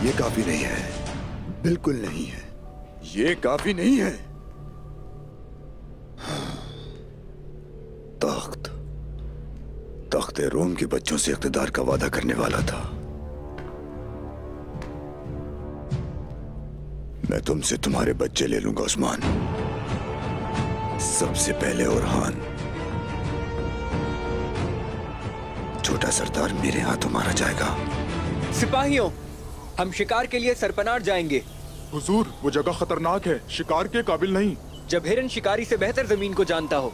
ये काफी नहीं है, बिल्कुल नहीं है, ये काफी नहीं है। तख्त तख्ते रोम के बच्चों से इख्तिदार का वादा करने वाला था। मैं तुमसे तुम्हारे बच्चे ले लूंगा उस्मान। सबसे पहले ओरहान, छोटा सरदार मेरे हाथों मारा जाएगा। सिपाहियों, हम शिकार के लिए सरपनार जाएंगे। हुजूर, वो जगह खतरनाक है, शिकार के काबिल नहीं। जब हिरन शिकारी से बेहतर जमीन को जानता हो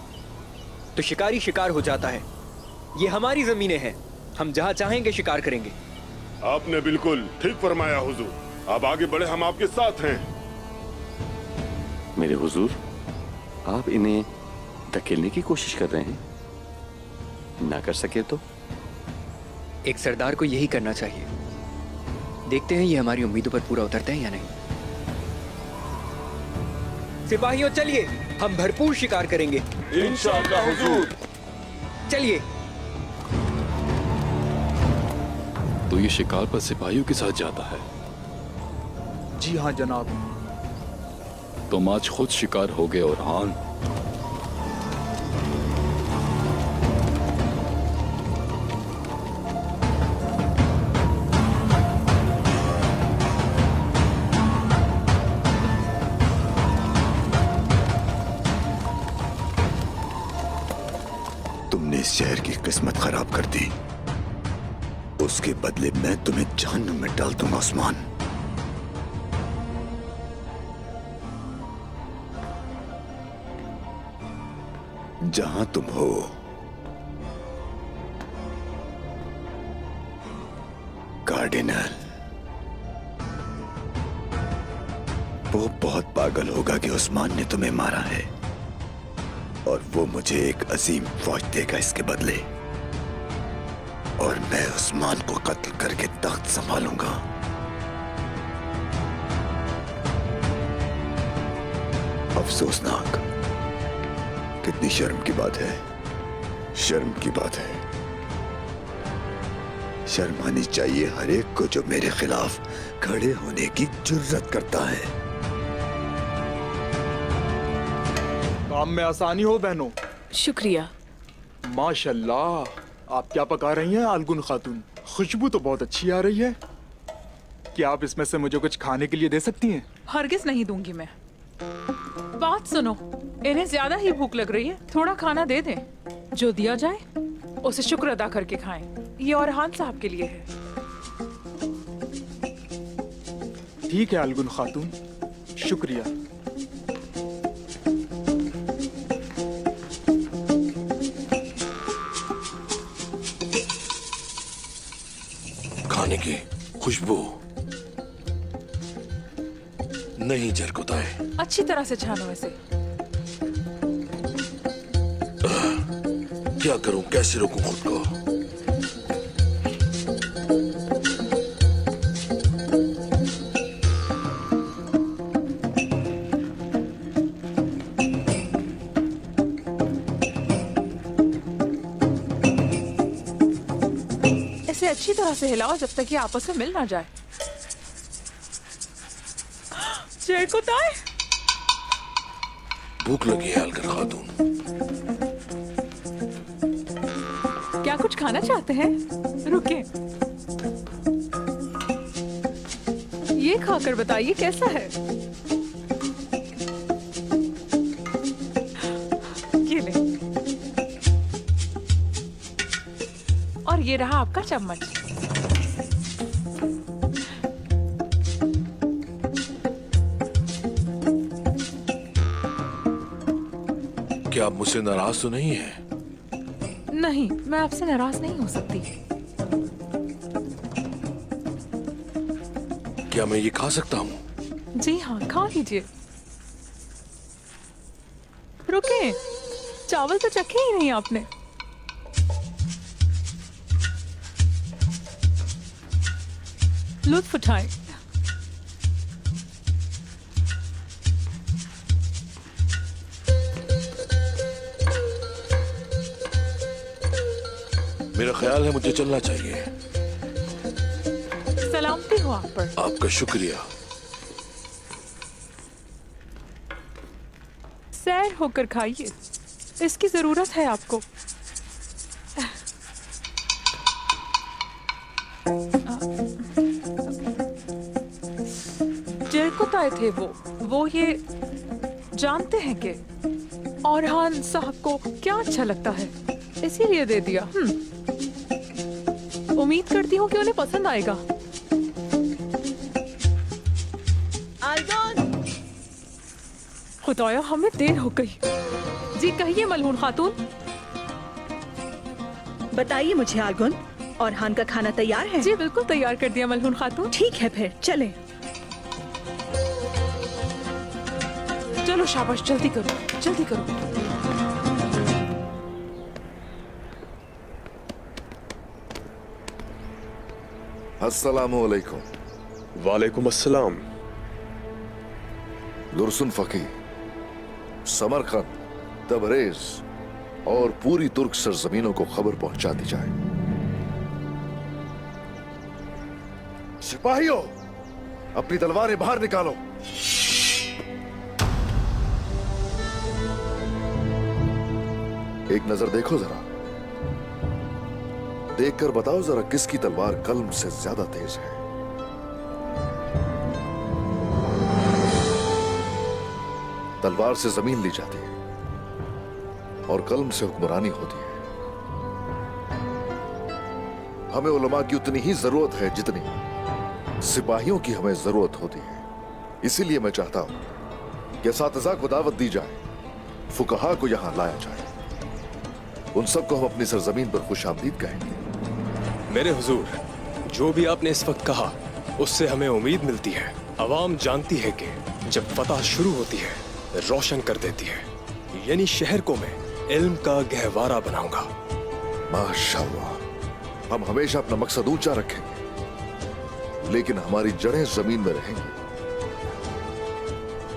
तो शिकारी शिकार हो जाता है। ये हमारी जमीनें हैं, हम जहाँ चाहेंगे शिकार करेंगे। आपने बिल्कुल ठीक फरमाया हुजूर। अब आगे बढ़े, हम आपके साथ हैं। मेरे हुजूर, आप इन्हें धकेलने की कोशिश कर रहे हैं, ना कर सके तो? एक सरदार को यही करना चाहिए। देखते हैं ये हमारी उम्मीदों पर पूरा उतरते हैं या नहीं। सिपाहियों चलिए, हम भरपूर शिकार करेंगे। इंशाअल्लाह हुजूर। चलिए। तो ये शिकार पर सिपाहियों के साथ जाता है? जी हाँ जनाब। तुम आज खुद शिकार हो गए ओरहान। तुमने इस शहर की किस्मत खराब कर दी, उसके बदले मैं तुम्हें जहन्नुम में डाल दूंगा उस्मान। जहां तुम हो कार्डिनल, वो बहुत पागल होगा कि उस्मान ने तुम्हें मारा है, और वो मुझे एक अजीम फौज देगा इसके बदले, और मैं उस्मान को कत्ल करके तख्त संभालूंगा। अफसोसनाक, कितनी शर्म की बात है, शर्म की बात है। शर्म आनी चाहिए हर एक को जो मेरे खिलाफ खड़े होने की जुर्रत करता है। काम में आसानी हो बहनों। शुक्रिया। माशाल्लाह, आप क्या पका रही हैं आलगुन खातून? खुशबू तो बहुत अच्छी आ रही है। क्या आप इसमें से मुझे कुछ खाने के लिए दे सकती हैं? हरगिज नहीं दूंगी मैं। बात सुनो, इन्हें ज्यादा ही भूख लग रही है, थोड़ा खाना दे दें। जो दिया जाए उसे शुक्र अदा करके खाएं। ये ओरहान साहब के लिए है। ठीक है अलगुन खातून, शुक्रिया। खाने की खुशबू नहीं झलकताए। अच्छी तरह से छानो इसे। क्या करूं, कैसे रोकूं खुद को? इसे अच्छी तरह से हिलाओ जब तक ये आपस में मिल ना जाए। झलकताए। भूख लगी है अलगन खातून। क्या कुछ खाना चाहते हैं? रुके, ये खाकर बताइए कैसा है। ये ले, और ये रहा आपका चम्मच। क्या आप मुझसे नाराज तो नहीं है? नहीं, मैं आपसे नाराज नहीं हो सकती। क्या मैं ये खा सकता हूँ? जी हाँ, खा लीजिए। रुके, चावल तो चखे ही नहीं आपने। लुत्फ उठाएं। मेरा ख्याल है मुझे चलना चाहिए। सलामती हो आप पर। आपका शुक्रिया। सैर होकर खाइए, इसकी जरूरत है आपको। जयकुत आए थे वो ये जानते हैं कि औरहान साहब को क्या अच्छा लगता है, इसीलिए दे दिया। उम्मीद करती हूँ कि उन्हें पसंद आएगा। खुदाया हमें देर हो गई। जी कहिए मलहून खातून। बताइए मुझे आर्गुन, औरहान का खाना तैयार है? जी बिल्कुल तैयार कर दिया मलहून खातून। ठीक है फिर चलें। चलो शाबाश, जल्दी करो जल्दी करो। अस्सलामु अलैकुम। वालेकुम अस्सलाम। दुरसुन फकी, समरकंद, तबरेज और पूरी तुर्क सरजमीनों को खबर पहुंचा दी जाए। सिपाहियों, अपनी तलवारें बाहर निकालो। एक नजर देखो जरा, देखकर बताओ जरा किसकी तलवार कल्म से ज्यादा तेज है। तलवार से जमीन ली जाती है और कल्म से हुक्मरानी होती है। हमें उलमा की उतनी ही जरूरत है जितनी सिपाहियों की हमें जरूरत होती है। इसीलिए मैं चाहता हूं कि असातिज़ा को दावत दी जाए, फुकहा को यहां लाया जाए। उन सबको हम अपनी सरजमीन पर खुशामदीद कहेंगे। मेरे हुजूर, जो भी आपने इस वक्त कहा उससे हमें उम्मीद मिलती है। अवाम जानती है कि जब फतह शुरू होती है रोशन कर देती है, यानी शहर को मैं इल्म का गहवारा बनाऊंगा। माशाअल्लाह, हम हमेशा अपना मकसद ऊंचा रखेंगे, लेकिन हमारी जड़ें जमीन में रहेंगी।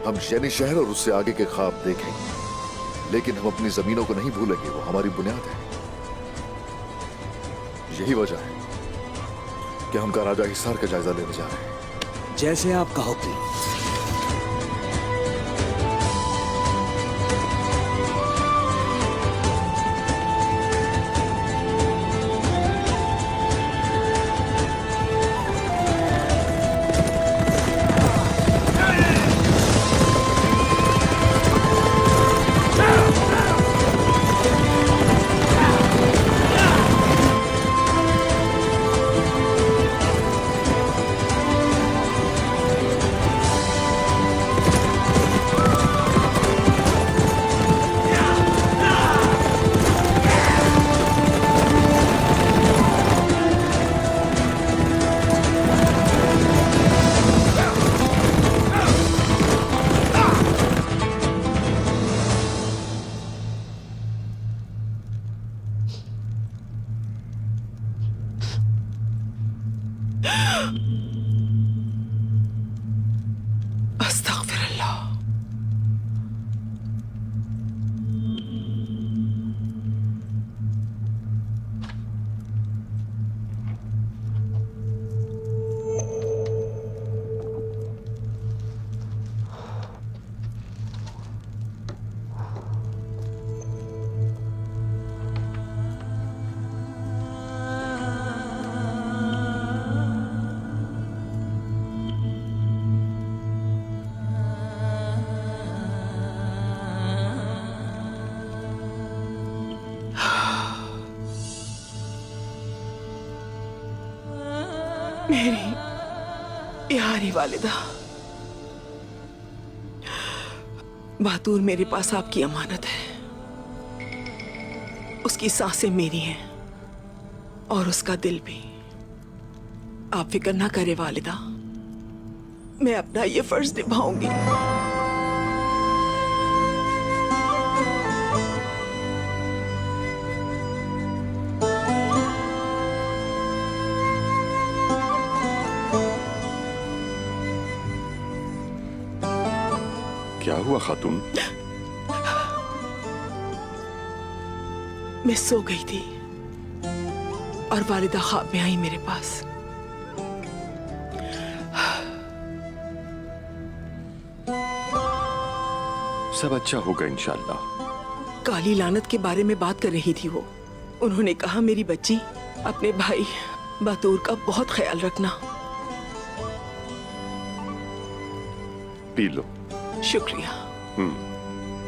हम यानी शहर और उससे आगे के ख्वाब देखेंगे, लेकिन हम अपनी जमीनों को नहीं भूलेंगे, वो हमारी बुनियाद है। यही वजह है कि हम का राजा हिसार का जायजा लेने जा रहे हैं। जैसे आप कहोगे। अस्तगफिरुल्लाह। मेरी प्यारी वालिदा, बहादुर मेरे पास आपकी अमानत है। उसकी सांसें मेरी हैं और उसका दिल भी। आप फिक्र ना करें वालिदा, मैं अपना ये फर्ज निभाऊंगी। क्या हुआ खातून? मैं सो गई थी और वालिदा ख्वाब में आई मेरे पास। सब अच्छा होगा इंशाल्लाह। काली लानत के बारे में बात कर रही थी वो। उन्होंने कहा मेरी बच्ची अपने भाई बातूर का बहुत ख्याल रखना। P low. शुक्रिया।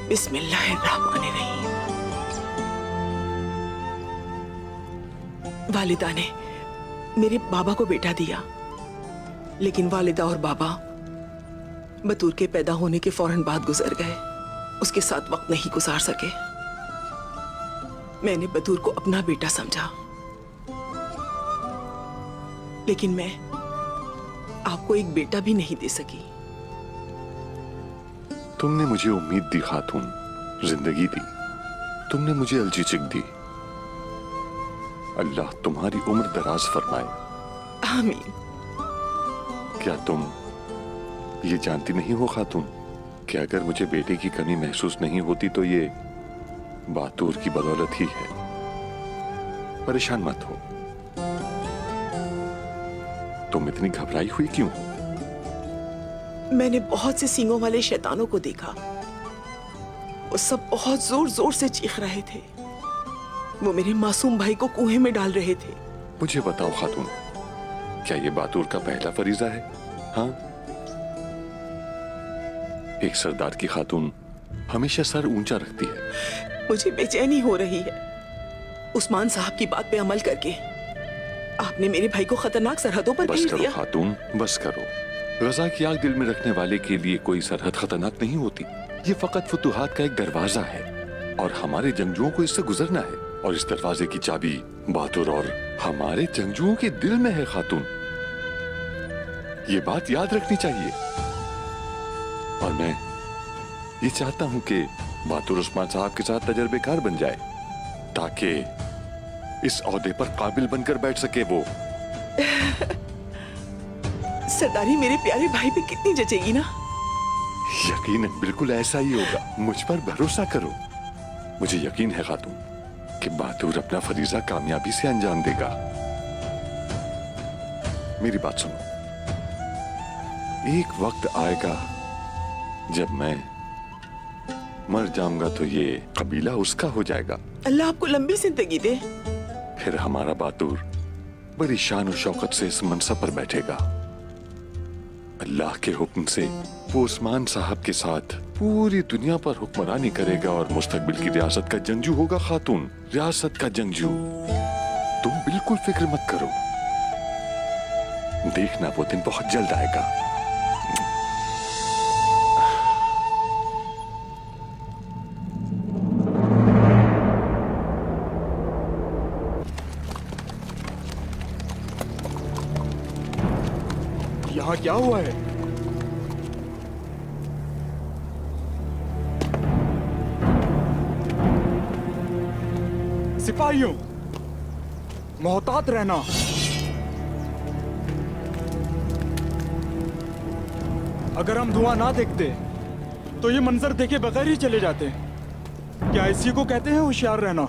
बिस्मिल्लाहिर्रहमानिर्रहीम। वालिदा ने मेरे बाबा को बेटा दिया, लेकिन वालिदा और बाबा बतूर के पैदा होने के फौरन बाद गुजर गए। उसके साथ वक्त नहीं गुजार सके। मैंने बतूर को अपना बेटा समझा, लेकिन मैं आपको एक बेटा भी नहीं दे सकी। तुमने मुझे उम्मीद दी खातून, जिंदगी दी। तुमने मुझे अलजीचिक दी। अल्लाह तुम्हारी उम्र दराज फरमाए। आमीन। क्या तुम ये जानती नहीं हो खातून कि अगर मुझे बेटे की कमी महसूस नहीं होती तो ये बातूर की बदौलत ही है। परेशान मत हो। तुम इतनी घबराई हुई क्यों? मैंने बहुत से सींगों वाले शैतानों को देखा। वो सब बहुत जोर जोर से चीख रहे थे। वो मेरे मासूम भाई को कुएं में डाल रहे थे। मुझे बताओ खातून, क्या ये बातूर का पहला फरीजा है? हाँ, एक सरदार की खातून हमेशा सर ऊंचा रखती है। मुझे बेचैनी हो रही है। उस्मान साहब की बात पे अमल करके आपने मेरे भाई को खतरनाक सरहदों पर बस भेज करो दिया। खातून, बस करो। रजा की आग दिल में रखने वाले के लिए कोई सरहद खतरनाक नहीं होती। ये फकत फुतूहात का एक दरवाजा है और हमारे जंगजुओं को इससे गुजरना है। और इस दरवाजे की चाबी बहादुर और हमारे जंगजुओं के दिल में है खातून। ये बात याद रखनी चाहिए। और मैं ये चाहता हूं कि बहादुर उस्मान साहब के साथ तजर्बेकार बन जाए, ताकि इस ओहदे पर काबिल बनकर बैठ सके वो। सरदारी मेरे प्यारे भाई पे कितनी जचेगी ना। यकीनन बिल्कुल ऐसा ही होगा। मुझ पर भरोसा करो। मुझे यकीन है खातून कि बहादुर अपना फरीजा कामयाबी से अंजाम देगा। मेरी बात सुनो। एक वक्त आएगा जब मैं मर जाऊंगा तो ये कबीला उसका हो जाएगा। अल्लाह आपको लंबी जिंदगी दे। फिर हमारा बहादुर बड़ी शान और शौकत से इस मनसब पर बैठेगा। अल्लाह के हुक्म से वो उस्मान साहब के साथ पूरी दुनिया पर हुक्मरानी करेगा और मुस्तकबिल की रियासत का जंगजू होगा खातून। रियासत का जंगजू। तुम बिल्कुल फिक्र मत करो। देखना वो दिन बहुत जल्द आएगा। यहाँ क्या हुआ है? सिपाहियों, मोहतात रहना। अगर हम धुआं ना देखते तो ये मंजर देखे बगैर ही चले जाते। क्या इसी को कहते हैं होशियार रहना?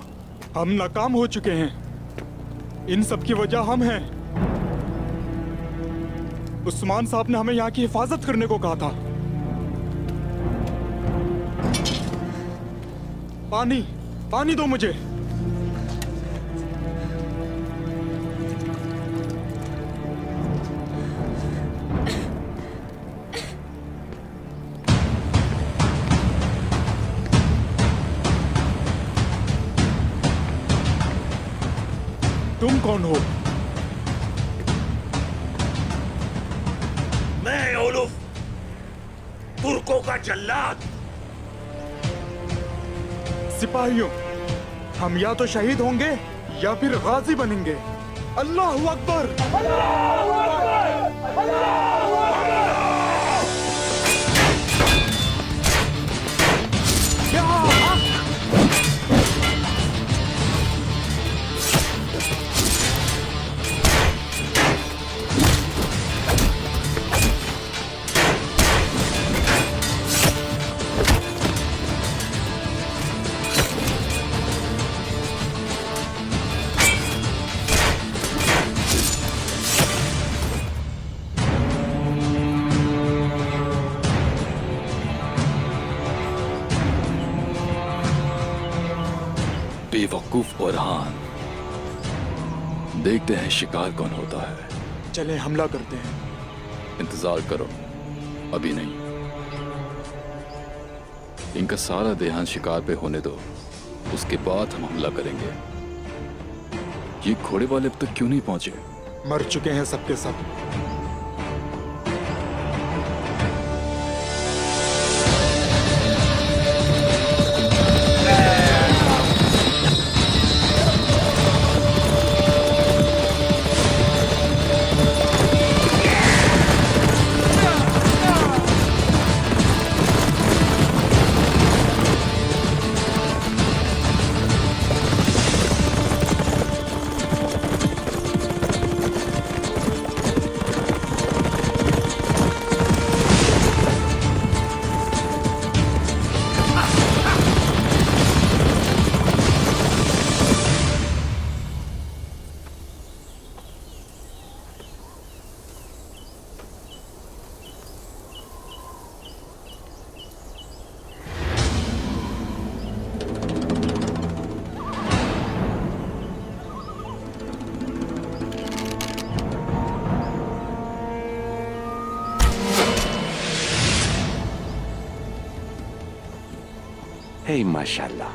हम नाकाम हो चुके हैं। इन सब की वजह हम हैं। उस्मान साहब ने हमें यहाँ की हिफाजत करने को कहा था। पानी, पानी दो मुझे। तुम कौन हो? मैं ओलुफ, तुर्कों का जल्लाद। सिपाहियों, हम या तो शहीद होंगे या फिर गाजी बनेंगे। अल्लाहू अकबर। बेवकूफ ओरहान। देखते हैं शिकार कौन होता है। चले हमला करते हैं। इंतजार करो, अभी नहीं। इनका सारा ध्यान शिकार पे होने दो, उसके बाद हम हमला करेंगे। ये घोड़े वाले अब तक क्यों नहीं पहुंचे? मर चुके हैं सबके सब। हे माशाल्लाह।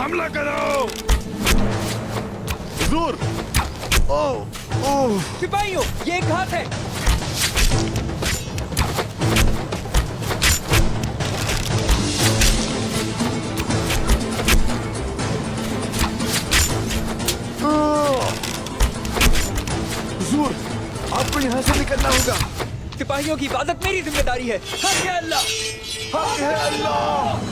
हमला करो। हुजूर! सिपाहियों, ये एक घात है। हुजूर, आपको यहाँ से निकलना होगा। सिपाहियों की हिफाजत मेरी जिम्मेदारी है। हक है अल्लाह। हक है अल्लाह।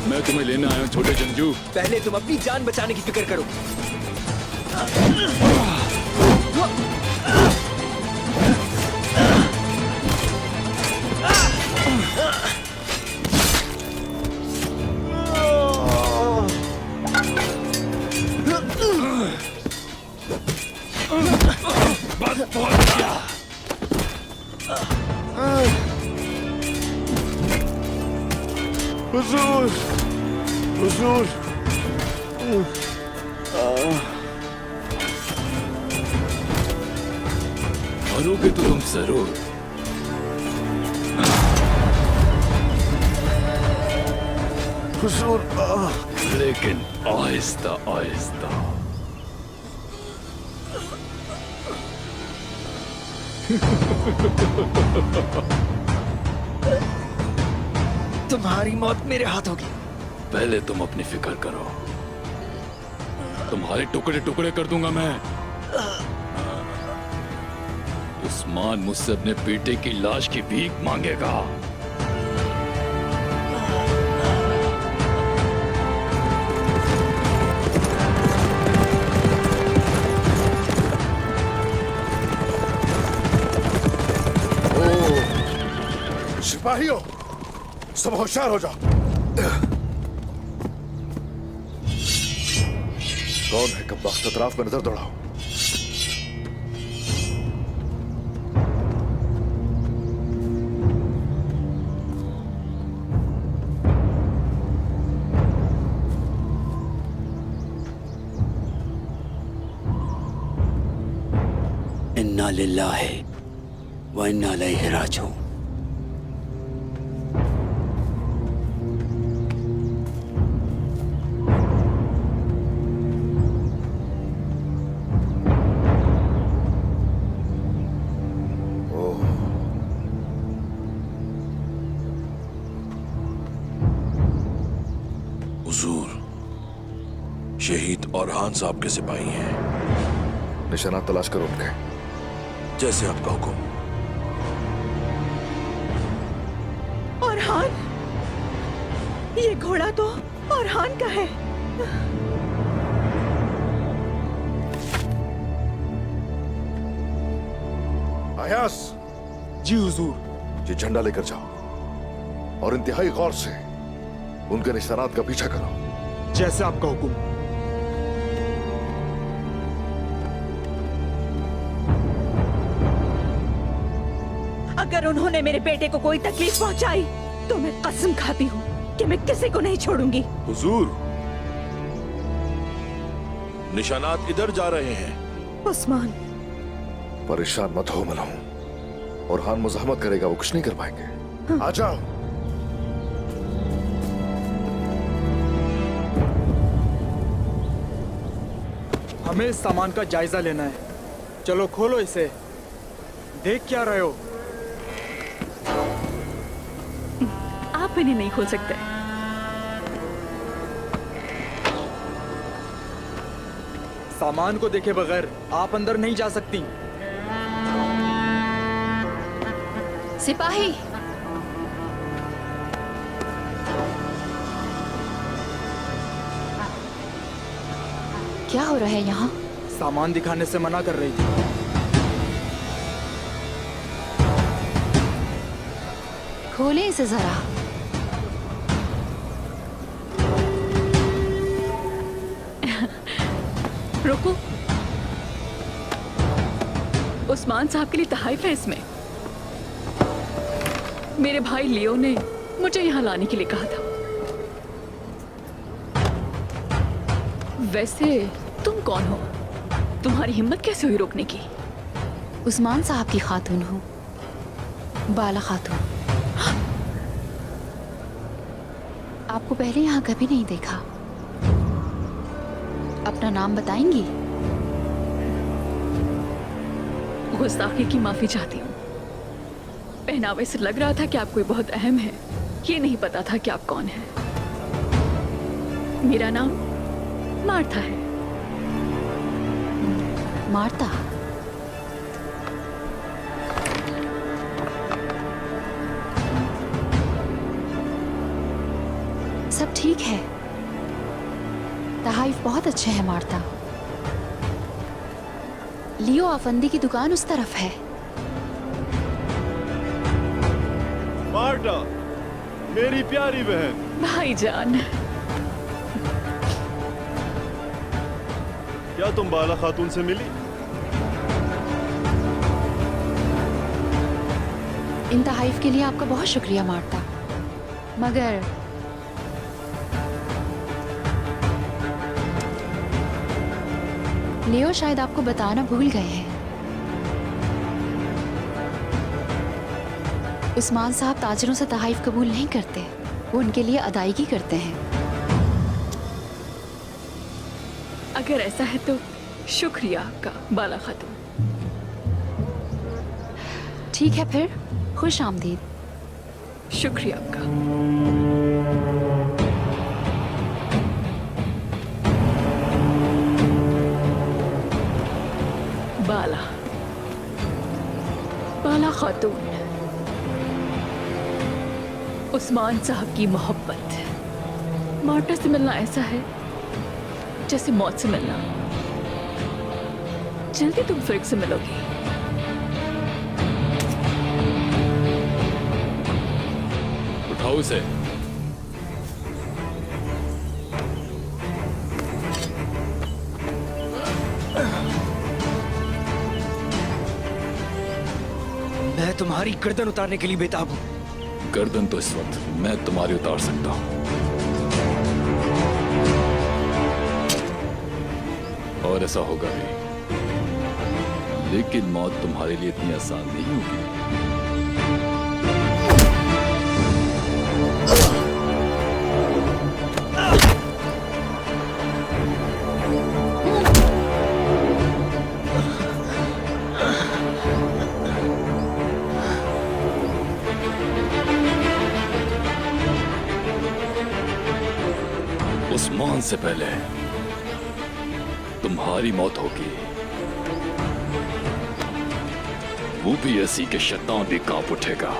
मैं तुम्हें लेने आया हूं छोटे जंगजू। पहले तुम अपनी जान बचाने की फिक्र करो। बस पहुंच गया। हुजूर! हुजूर! मरोगे तो तुम जरूर। हुजूर! लेकिन आहिस्ता आहिस्ता। तुम्हारी मौत मेरे हाथ होगी। पहले तुम अपनी फिक्र करो, तुम्हारे टुकड़े टुकड़े कर दूंगा मैं। उस्मान मुझसे अपने बेटे की लाश की भीख मांगेगा। सिपाहियों, सब होशियार हो जाओ। कौन है कब्बाख्त? अतराफ में नजर दौड़ाओ। इन्ना लिल्लाहि व इन्ना इलैहि राजिऊन। हुजूर, शहीद औरहान साहब के सिपाही हैं। निशाना तलाश करो उनके। जैसे आपका हुक्म। औरहान, ये घोड़ा तो औरहान का है। आयास, जी हुजूर। ये झंडा लेकर जाओ और इंतहाई गौर से उनके निशानात का पीछा करो। जैसे आपका हुक्म। अगर उन्होंने मेरे बेटे को कोई तकलीफ पहुंचाई तो मैं कसम खाती हूँ कि मैं किसी को नहीं छोड़ूंगी। हुजूर, निशानात इधर जा रहे हैं। उस्मान, परेशान मत हो मलहूम। और हान मुजाहमत करेगा, वो कुछ नहीं कर पाएंगे। आ जाओ। हमें इस सामान का जायजा लेना है। चलो खोलो इसे। देख क्या रहे हो? आप इन्हें नहीं खोल सकते। सामान को देखे बगैर आप अंदर नहीं जा सकती। सिपाही, क्या हो रहा है यहाँ? सामान दिखाने से मना कर रही थी। खोले इसे जरा। रुको। उस्मान साहब के लिए तहफ़ है इसमें। मेरे भाई लियो ने मुझे यहाँ लाने के लिए कहा था। वैसे तुम कौन हो? तुम्हारी हिम्मत कैसे हुई रोकने की? उस्मान साहब की खातून हूँ, बाला खातून। आपको पहले यहाँ कभी नहीं देखा। अपना नाम बताएंगी? गुस्ताखी की माफी चाहती हूँ। पहनावे से लग रहा था कि आप कोई बहुत अहम है। ये नहीं पता था कि आप कौन हैं। मेरा नाम मार्था है। मार्ता? सब ठीक है। तहाइफ बहुत अच्छे हैं मार्ता। लियो आफंदी की दुकान उस तरफ है। मार्टा, मेरी प्यारी बहन। भाईजान, क्या तुम बाला खातून से मिली? इन तहाइफ के लिए आपका बहुत शुक्रिया मार्ता, मगर लियो शायद आपको बताना भूल गए हैं। उस्मान साहब ताजरों से तहाइफ कबूल नहीं करते। वो उनके लिए अदायगी करते हैं। अगर ऐसा है तो शुक्रिया आपका बाला खातून। ठीक है फिर, खुश आमदीद। शुक्रिया आपका। बाला खातून, उस्मान साहब की मोहब्बत। मार्टा से मिलना ऐसा है जैसे मौत से मिलना। जल्दी तुम फिर से मिलोगी। उठाओ उसे। मैं तुम्हारी गर्दन उतारने के लिए बेताब हूँ। गर्दन तो इस वक्त मैं तुम्हारी उतार सकता हूँ, और ऐसा होगा भी। लेकिन मौत तुम्हारे लिए इतनी आसान नहीं होगी। उस्मान से पहले तुम्हारी मौत होगी। वो भी ऐसी के शैतान भी कांप उठेगा।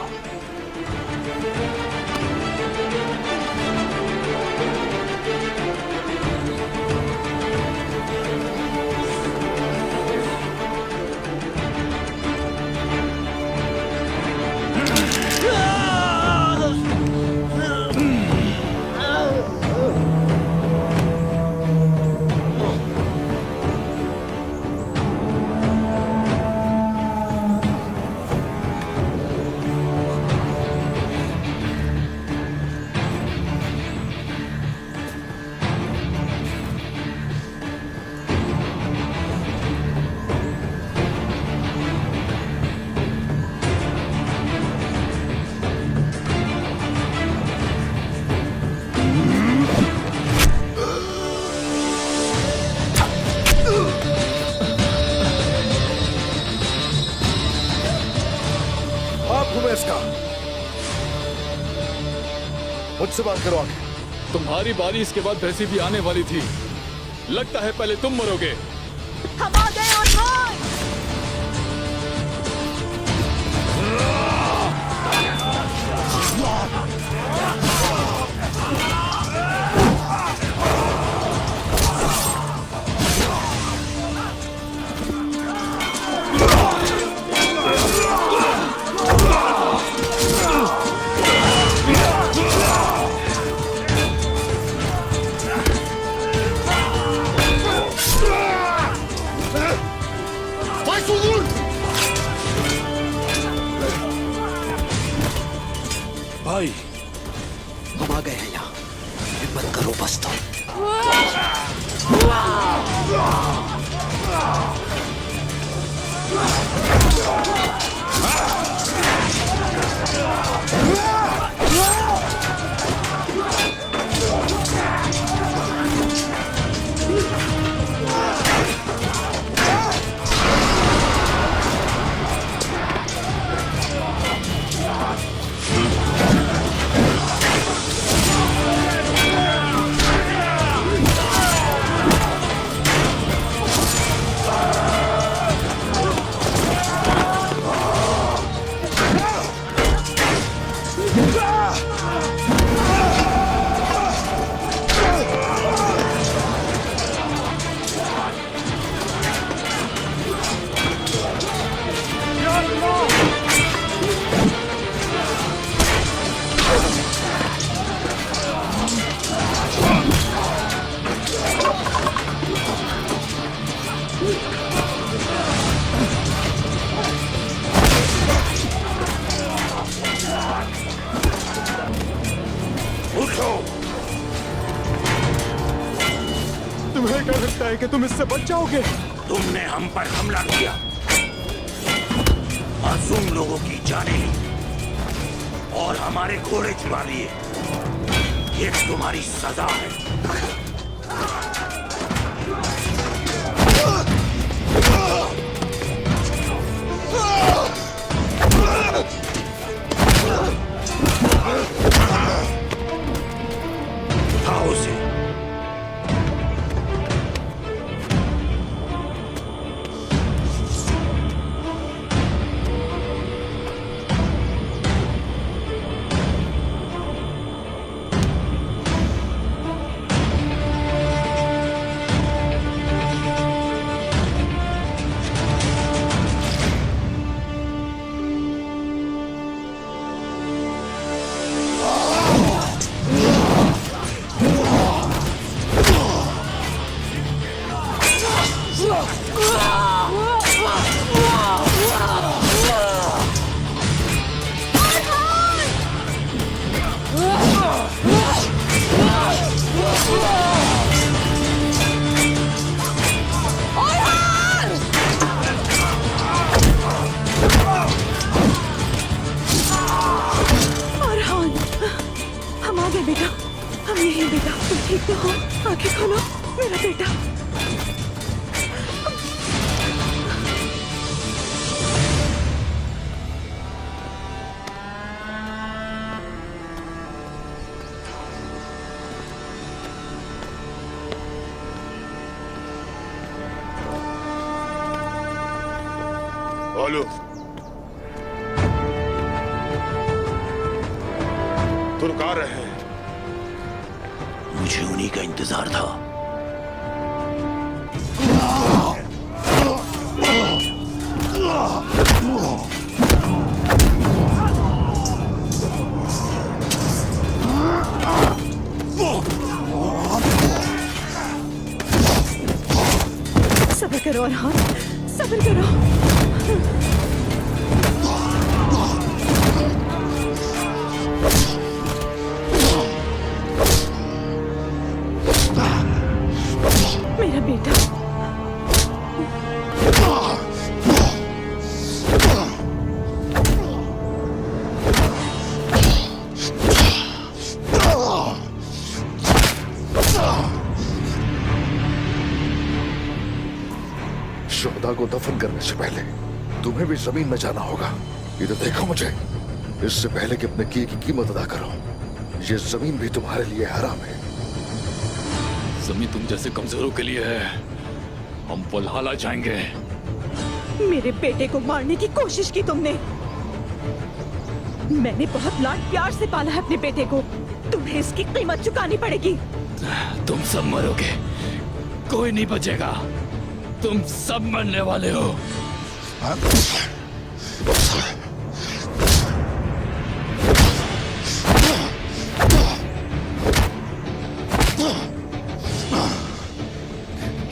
मुझसे बात करो आगे। तुम्हारी बारी इसके बाद वैसी भी आने वाली थी। लगता है पहले तुम मरोगे। हम आ गए उस्मान। भाई हम आ गए हैं यहाँ। हिम्मत करो बस तो। तुम्हें क्या लगता है कि तुम इससे बच जाओगे? तुमने हम पर हमला किया, मासूम लोगों की जानें ली और हमारे घोड़े चुरा लिए। ये तुम्हारी सजा है। उठाओ उसे। कैसे बेटा? हम यही बेटा, तुम ठीक तो हो? आंखें खोलो मेरा बेटा। बोलो, तुम कहाँ रहे हैं? मुझे उन्हीं का इंतजार था। सब्र करो अरहान, सब्र करो। मेरा बेटा। शुहदा को दफन करने से पहले तुम्हें भी जमीन में जाना होगा। इधर देखो मुझे, इससे पहले कि अपने किए की कीमत अदा करो, ये जमीन भी तुम्हारे लिए हराम है। जमीन तुम जैसे कमजोरों के लिए है, हम वल्हला जाएंगे। मेरे बेटे को मारने की कोशिश की तुमने। मैंने बहुत लाड प्यार से पाला है अपने बेटे को, तुम्हें इसकी कीमत चुकानी पड़ेगी। तुम सब मरोगे, कोई नहीं बचेगा, तुम सब मरने वाले हो।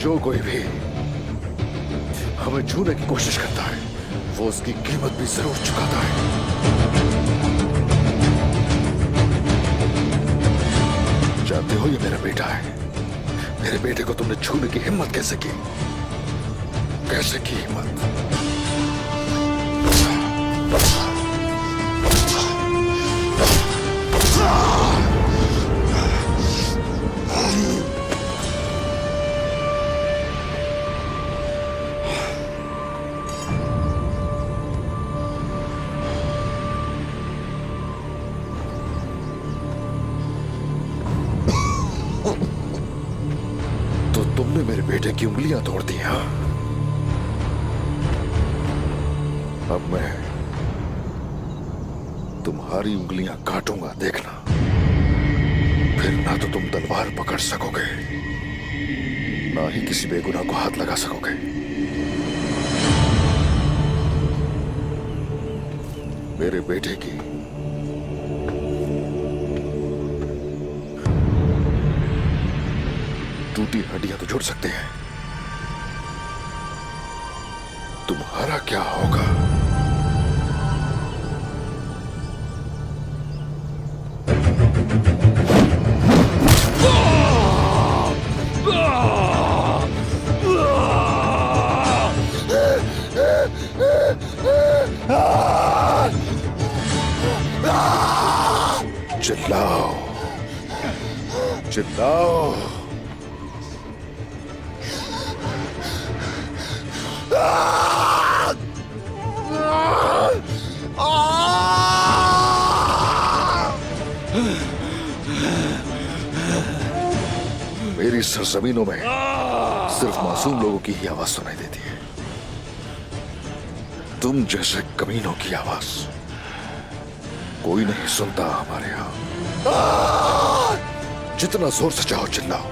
जो कोई भी हमें छूने की कोशिश करता है, वो उसकी कीमत भी जरूर चुकाता है। जानते हो ये मेरा बेटा है। मेरे बेटे को तुमने छूने की हिम्मत कैसे की? कैसे की हिम्मत? तो तुमने मेरे बेटे की उंगलियां तोड़ दी। हाँ, अब मैं तुम्हारी उंगलियां काटूंगा, देखना। फिर ना तो तुम तलवार पकड़ सकोगे, ना ही किसी बेगुनाह को हाथ लगा सकोगे। मेरे बेटे की टूटी हड्डियां तो जुड़ सकते हैं, तुम्हारा क्या होगा? चिल्लाओ, चिल्लाओ। मेरी सरजमीनों में सिर्फ मासूम लोगों की ही आवाज सुनाई देती है। तुम जैसे कमीनों की आवाज कोई नहीं सुनता हमारे यहां। जितना जोर से चाहो चिल्लाओ,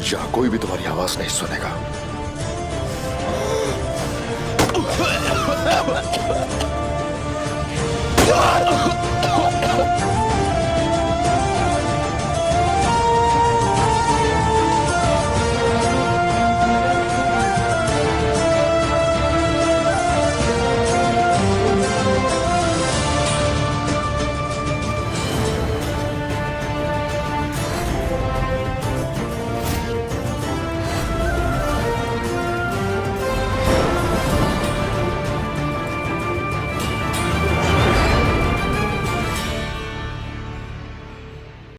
यहां कोई भी तुम्हारी आवाज नहीं सुनेगा।